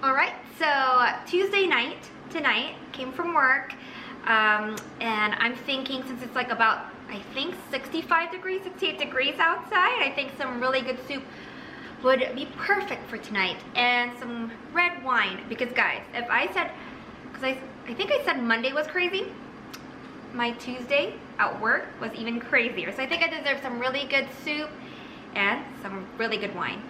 Alright, so Tuesday night, tonight, came from work, and I'm thinking since it's like about, I think 65 degrees, 68 degrees outside, I think some really good soup would be perfect for tonight, and some red wine, because guys, if I said, because I think I said Monday was crazy, my Tuesday at work was even crazier, so I think I deserve some really good soup and some really good wine.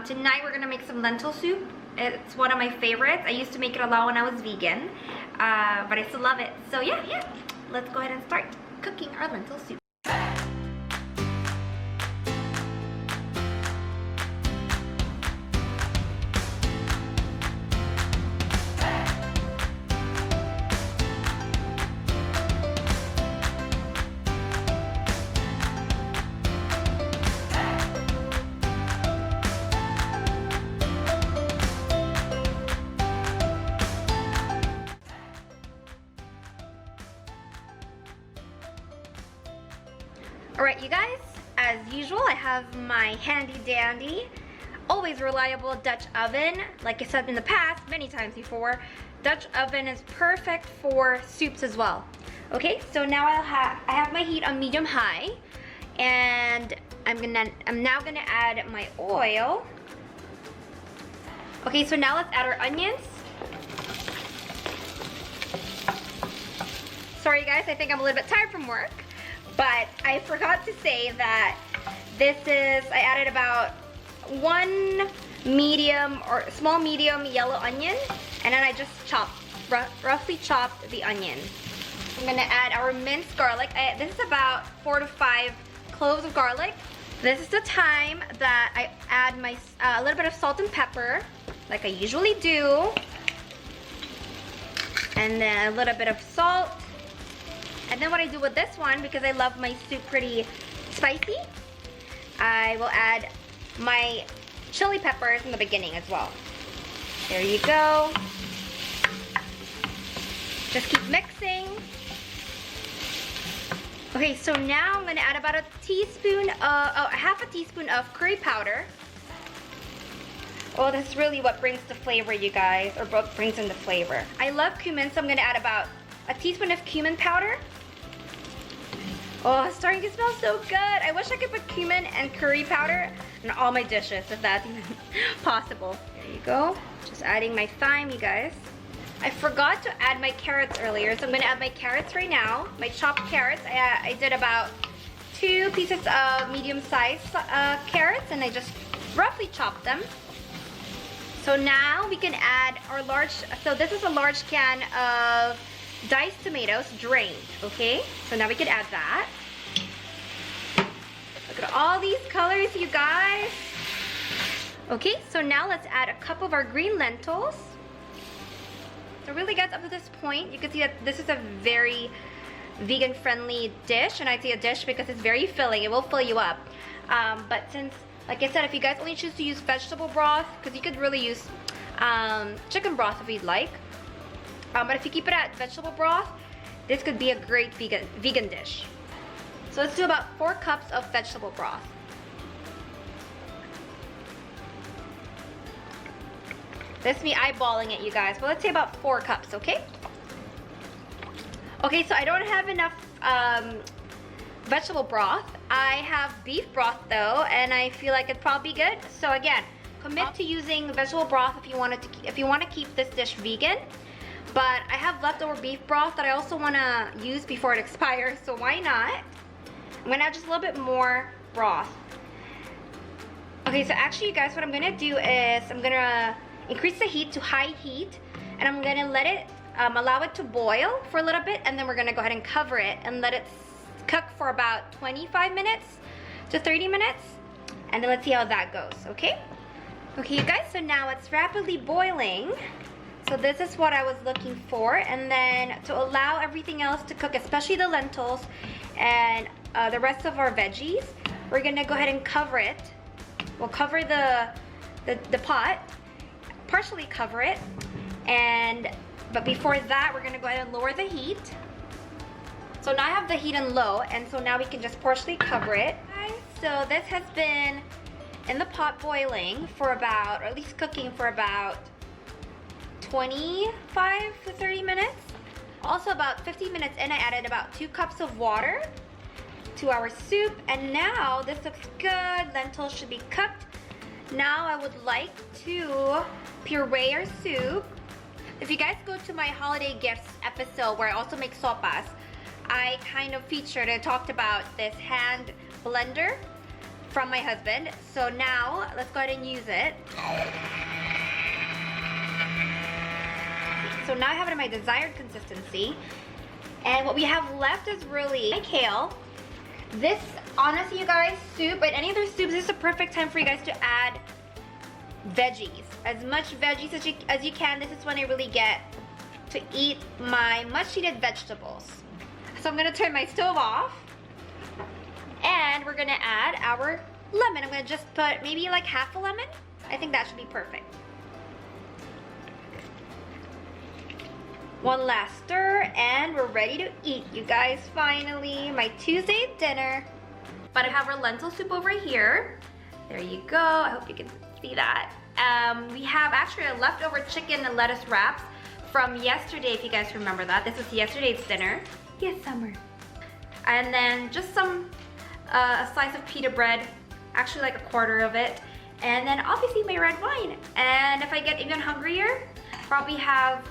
Tonight we're gonna make some lentil soup. It's one of my favorites. I used to make it a lot when I was vegan, but I still love it. So yeah, let's go ahead and start cooking our lentil soup. Alright you guys, as usual I have my handy dandy, always reliable Dutch oven. Like I said in the past, many times before, Dutch oven is perfect for soups as well. Okay, so now I have my heat on medium high, and I'm now gonna add my oil. Okay, so now let's add our onions. Sorry guys, I think I'm a little bit tired from work. But I forgot to say that I added about one medium or small medium yellow onion, and then I just roughly chopped the onion. I'm gonna add our minced garlic. This is about 4 to 5 cloves of garlic. This is the time that I add my a little bit of salt and pepper, like I usually do, and then a little bit of salt. And then what I do with this one, because I love my soup pretty spicy, I will add my chili peppers in the beginning as well. There you go. Just keep mixing. Okay, so now I'm gonna add about a half a teaspoon of curry powder. Oh, that's really what brings the flavor, you guys, or what brings in the flavor. I love cumin, so I'm gonna add about a teaspoon of cumin powder. Oh, it's starting to smell so good. I wish I could put cumin and curry powder in all my dishes, if that's even possible. There you go. Just adding my thyme, you guys. I forgot to add my carrots earlier, so I'm gonna add my carrots right now. My chopped carrots. I did about 2 pieces of medium-sized carrots, and I just roughly chopped them. So now we can add our so this is a large can of diced tomatoes, drained, okay? So now we can add that. Look at all these colors, you guys. Okay, so now let's add a cup of our green lentils. So really guys, up to this point, you can see that this is a very vegan-friendly dish, and I say a dish because it's very filling. It will fill you up. But since, like I said, if you guys only choose to use vegetable broth, because you could really use chicken broth if you'd like. But if you keep it at vegetable broth, this could be a great vegan dish. So let's do about 4 cups of vegetable broth. This is me eyeballing it, you guys, but let's say about 4 cups, okay? Okay, so I don't have enough vegetable broth. I have beef broth though, and I feel like it'd probably be good. So again, commit to using vegetable broth if you want to keep this dish vegan. But I have leftover beef broth that I also want to use before it expires, so why not? I'm going to add just a little bit more broth. Okay, so actually you guys, what I'm going to do is I'm going to increase the heat to high heat, and I'm going to let it, allow it to boil for a little bit, and then we're going to go ahead and cover it and let it cook for about 25 minutes to 30 minutes, and then let's see how that goes, okay? Okay, you guys, so now it's rapidly boiling. So this is what I was looking for, and then to allow everything else to cook, especially the lentils and the rest of our veggies, we're gonna go ahead and cover it. We'll cover the pot, partially cover it, but before that, we're gonna go ahead and lower the heat. So now I have the heat on low, and so now we can just partially cover it. So this has been in the pot boiling for about, or at least cooking for about 25 to 30 minutes. Also about 15 minutes in, I added about 2 cups of water to our soup. And now this looks good. Lentils should be cooked. Now I would like to puree our soup. If you guys go to my holiday gifts episode where I also make sopas, I kind of featured and talked about this hand blender from my husband. So now let's go ahead and use it. So now I have it in my desired consistency. And what we have left is really my kale. This, honestly, you guys, soup, but any other soups, this is a perfect time for you guys to add veggies. As much veggies as you can. This is when I really get to eat my much needed vegetables. So I'm gonna turn my stove off. And we're gonna add our lemon. I'm gonna just put maybe like half a lemon. I think that should be perfect. One last stir and we're ready to eat, you guys. Finally, my Tuesday dinner. But I have our lentil soup over here. There you go. I hope you can see that. We have actually a leftover chicken and lettuce wraps from yesterday, if you guys remember that. This is yesterday's dinner. Yes, Summer. And then just some, a slice of pita bread, actually like a quarter of it. And then obviously my red wine. And if I get even hungrier, probably have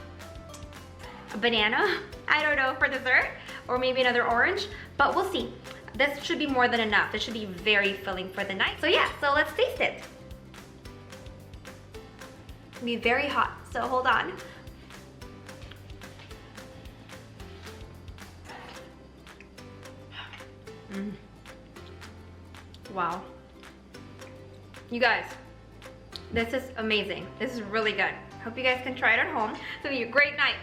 a banana, I don't know, for dessert, or maybe another orange, but we'll see. This should be more than enough. This should be very filling for the night. So yeah, so let's taste it. It's gonna be very hot, so hold on. Wow. You guys, this is amazing. This is really good. Hope you guys can try it at home. It's gonna be a great night.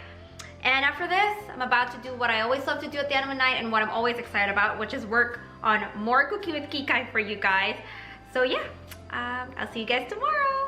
And after this, I'm about to do what I always love to do at the end of the night and what I'm always excited about, which is work on more cooking with Kikay for you guys. So yeah, I'll see you guys tomorrow.